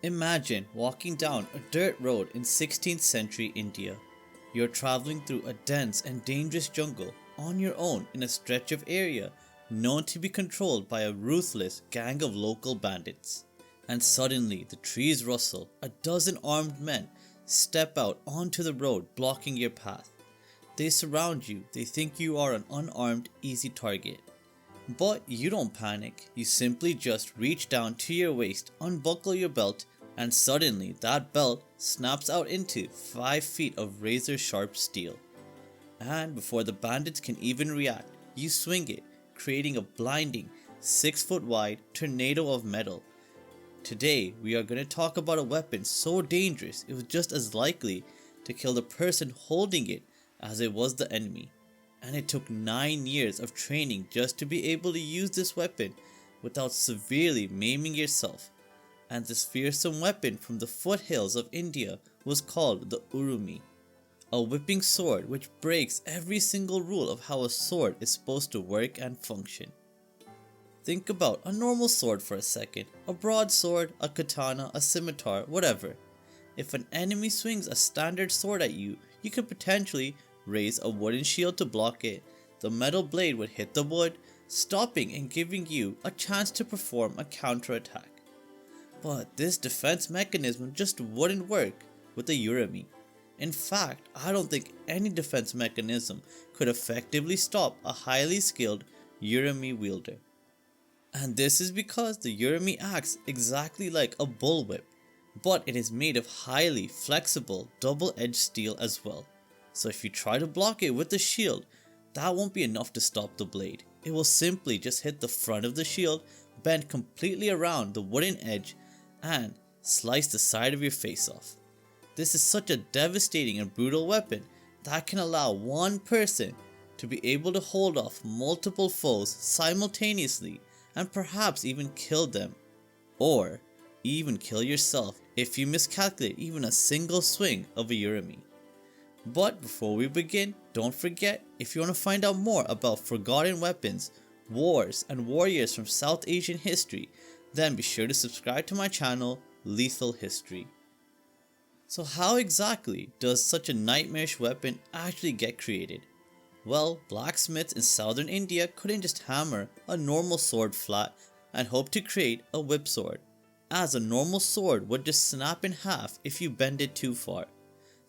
Imagine walking down a dirt road in 16th century India. You're traveling through a dense and dangerous jungle on your own in a stretch of area known to be controlled by a ruthless gang of local bandits. And suddenly the trees rustle, a dozen armed men step out onto the road blocking your path. They surround you, they think you are an unarmed, easy target. But you don't panic, you simply just reach down to your waist, unbuckle your belt, and suddenly that belt snaps out into 5 feet of razor sharp steel. And before the bandits can even react, you swing it, creating a blinding 6 foot wide tornado of metal. Today we are going to talk about a weapon so dangerous it was just as likely to kill the person holding it as it was the enemy. And it took 9 years of training just to be able to use this weapon without severely maiming yourself. And this fearsome weapon from the foothills of India was called the Urumi, a whipping sword which breaks every single rule of how a sword is supposed to work and function. Think about a normal sword for a second, a broadsword, a katana, a scimitar, whatever. If an enemy swings a standard sword at you, you could potentially raise a wooden shield to block it. The metal blade would hit the wood, stopping and giving you a chance to perform a counterattack. But this defense mechanism just wouldn't work with the Urumi. In fact, I don't think any defense mechanism could effectively stop a highly skilled Urumi wielder. And this is because the Urumi acts exactly like a bullwhip, but it is made of highly flexible double-edged steel as well. So if you try to block it with the shield, that won't be enough to stop the blade. It will simply just hit the front of the shield, bend completely around the wooden edge, and slice the side of your face off. This is such a devastating and brutal weapon that can allow one person to be able to hold off multiple foes simultaneously and perhaps even kill them. Or even kill yourself if you miscalculate even a single swing of a Urumi. But before we begin, don't forget, if you want to find out more about forgotten weapons, wars, and warriors from South Asian history, then be sure to subscribe to my channel, Lethal History. So how exactly does such a nightmarish weapon actually get created? Well, blacksmiths in southern India couldn't just hammer a normal sword flat and hope to create a whip sword, as a normal sword would just snap in half if you bend it too far.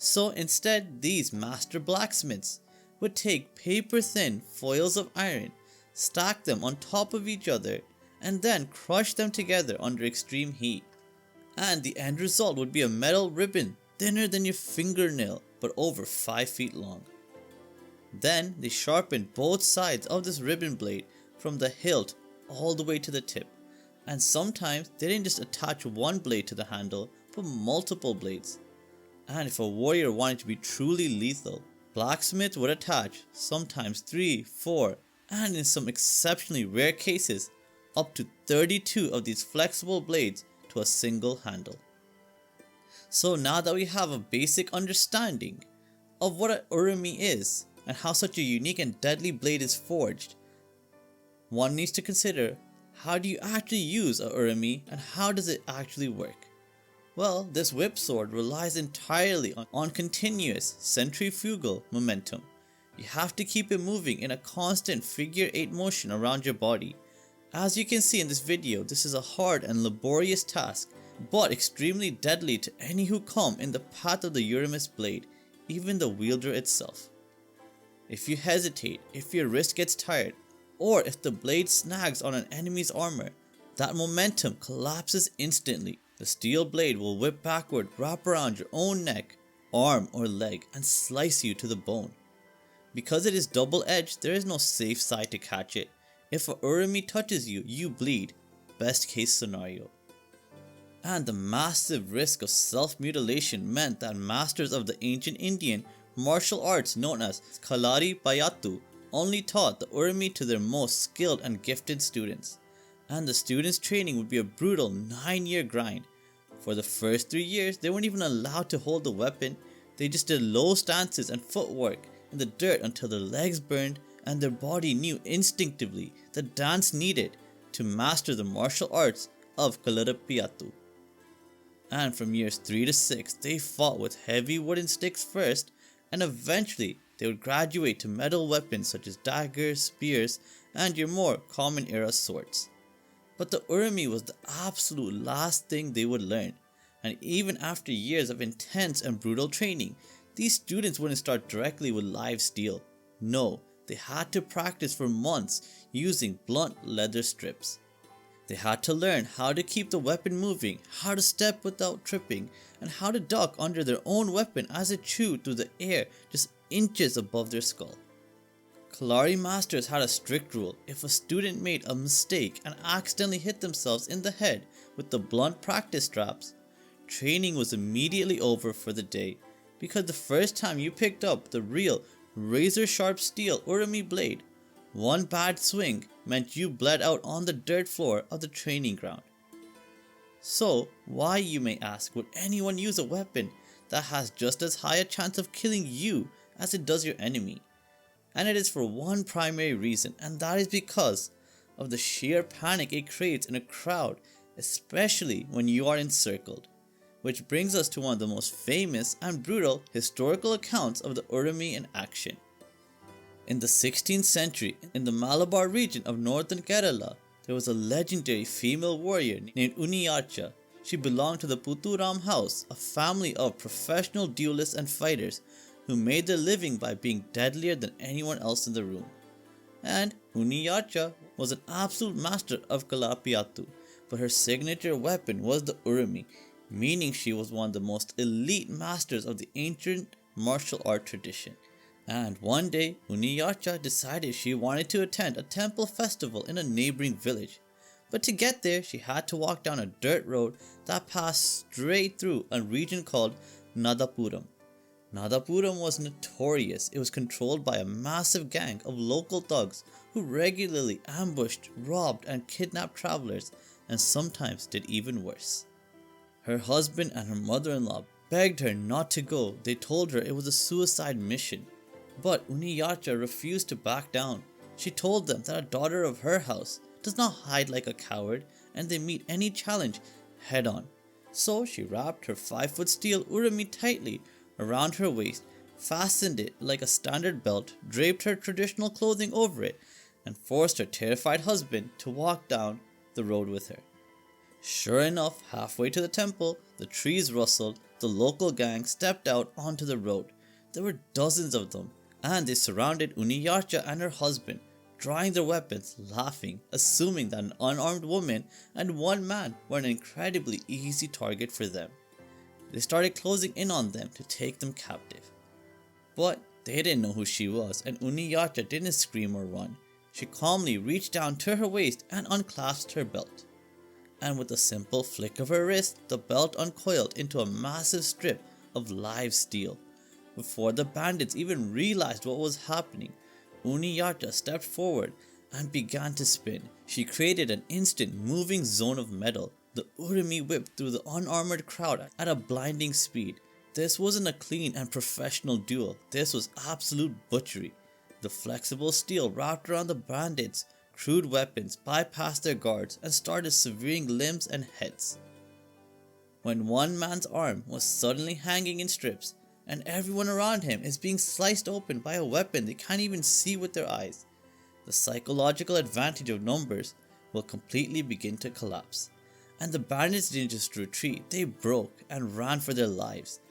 So instead, these master blacksmiths would take paper-thin foils of iron, stack them on top of each other, and then crush them together under extreme heat. And the end result would be a metal ribbon thinner than your fingernail but over 5 feet long. Then they sharpened both sides of this ribbon blade from the hilt all the way to the tip. And sometimes they didn't just attach one blade to the handle but multiple blades. And if a warrior wanted to be truly lethal, blacksmiths would attach sometimes 3, 4, and in some exceptionally rare cases, up to 32 of these flexible blades to a single handle. So now that we have a basic understanding of what an Urumi is and how such a unique and deadly blade is forged, one needs to consider, how do you actually use a Urumi and how does it actually work? Well, this whip sword relies entirely on continuous centrifugal momentum. You have to keep it moving in a constant figure 8 motion around your body. As you can see in this video, this is a hard and laborious task, but extremely deadly to any who come in the path of the Urumi's blade, even the wielder itself. If you hesitate, if your wrist gets tired, or if the blade snags on an enemy's armor, that momentum collapses instantly. The steel blade will whip backward, wrap around your own neck, arm or leg and slice you to the bone. Because it is double-edged, there is no safe side to catch it. If a Urumi touches you, you bleed. Best case scenario. And the massive risk of self-mutilation meant that masters of the ancient Indian martial arts known as Kalaripayattu only taught the Urumi to their most skilled and gifted students. And the students' training would be a brutal 9-year grind. For the first 3 years, they weren't even allowed to hold the weapon. They just did low stances and footwork in the dirt until their legs burned and their body knew instinctively the dance needed to master the martial arts of Kalaripayattu. And from years 3 to 6, they fought with heavy wooden sticks first, and eventually they would graduate to metal weapons such as daggers, spears, and your more common era swords. But the Urumi was the absolute last thing they would learn, and even after years of intense and brutal training, these students wouldn't start directly with live steel. No, they had to practice for months using blunt leather strips. They had to learn how to keep the weapon moving, how to step without tripping, and how to duck under their own weapon as it chewed through the air just inches above their skull. Kalari masters had a strict rule: if a student made a mistake and accidentally hit themselves in the head with the blunt practice straps, training was immediately over for the day, because the first time you picked up the real razor sharp steel Urumi blade, one bad swing meant you bled out on the dirt floor of the training ground. So why, you may ask, would anyone use a weapon that has just as high a chance of killing you as it does your enemy? And it is for one primary reason, and that is because of the sheer panic it creates in a crowd, especially when you are encircled. Which brings us to one of the most famous and brutal historical accounts of the Urumi in action. In the 16th century, in the Malabar region of northern Kerala, there was a legendary female warrior named Uniyarcha. She belonged to the Puthuram house, a family of professional duelists and fighters who made their living by being deadlier than anyone else in the room. And Uniyarcha was an absolute master of Kalaripayattu, but her signature weapon was the Urumi, meaning she was one of the most elite masters of the ancient martial art tradition. And one day, Uniyarcha decided she wanted to attend a temple festival in a neighboring village. But to get there, she had to walk down a dirt road that passed straight through a region called Nadapuram. Nadapuram was notorious. It was controlled by a massive gang of local thugs who regularly ambushed, robbed, and kidnapped travelers, and sometimes did even worse. Her husband and her mother-in-law begged her not to go. They told her it was a suicide mission. But Uniyarcha refused to back down. She told them that a daughter of her house does not hide like a coward, and they meet any challenge head on. So she wrapped her 5-foot steel Urumi tightly around her waist, fastened it like a standard belt, draped her traditional clothing over it, and forced her terrified husband to walk down the road with her. Sure enough, halfway to the temple, the trees rustled, the local gang stepped out onto the road. There were dozens of them, and they surrounded Uniyarcha and her husband, drawing their weapons, laughing, assuming that an unarmed woman and one man were an incredibly easy target for them. They started closing in on them to take them captive. But they didn't know who she was, and Uniyarcha didn't scream or run. She calmly reached down to her waist and unclasped her belt. And with a simple flick of her wrist, the belt uncoiled into a massive strip of live steel. Before the bandits even realized what was happening, Uniyarcha stepped forward and began to spin. She created an instant moving zone of metal. The Urumi whipped through the unarmored crowd at a blinding speed. This wasn't a clean and professional duel. This was absolute butchery. The flexible steel wrapped around the bandits' crude weapons bypassed their guards and started severing limbs and heads. When one man's arm was suddenly hanging in strips, and everyone around him is being sliced open by a weapon they can't even see with their eyes, the psychological advantage of numbers will completely begin to collapse. And the bandits didn't just retreat, they broke and ran for their lives.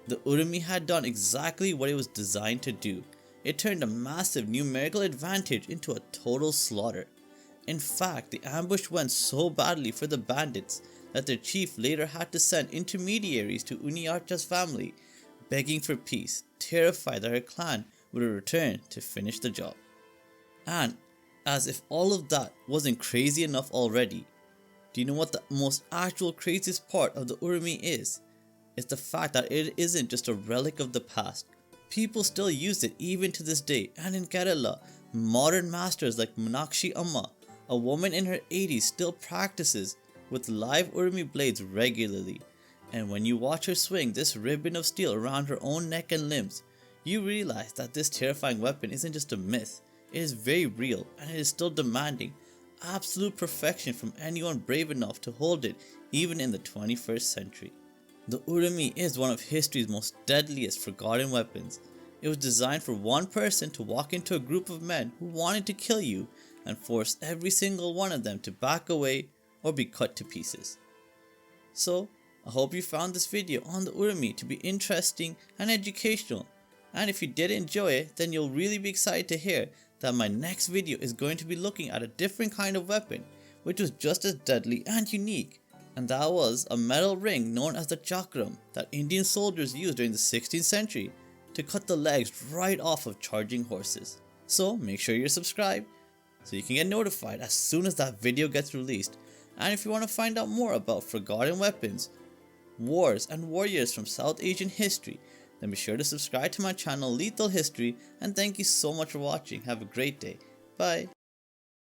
The Urumi had done exactly what it was designed to do. It turned a massive numerical advantage into a total slaughter. In fact, the ambush went so badly for the bandits that their chief later had to send intermediaries to Uniyarcha's family, begging for peace, terrified that her clan would return to finish the job. And as if all of that wasn't crazy enough already, do you know what the most actual craziest part of the Urumi is? It's the fact that it isn't just a relic of the past. People still use it even to this day, and in Kerala, modern masters like Meenakshi Amma, a woman in her 80s, still practices with live Urumi blades regularly. And when you watch her swing this ribbon of steel around her own neck and limbs, you realize that this terrifying weapon isn't just a myth. It is very real, and it is still demanding absolute perfection from anyone brave enough to hold it even in the 21st century. The Urumi is one of history's most deadliest forgotten weapons. It was designed for one person to walk into a group of men who wanted to kill you and force every single one of them to back away or be cut to pieces. So, I hope you found this video on the Urumi to be interesting and educational, and if you did enjoy it, then you'll really be excited to hear that my next video is going to be looking at a different kind of weapon which was just as deadly and unique, and that was a metal ring known as the chakram that Indian soldiers used during the 16th century to cut the legs right off of charging horses. So make sure you're subscribed so you can get notified as soon as that video gets released. And if you want to find out more about forgotten weapons, wars and warriors from South Asian history, then be sure to subscribe to my channel Lethal History, and thank you so much for watching. Have a great day. Bye.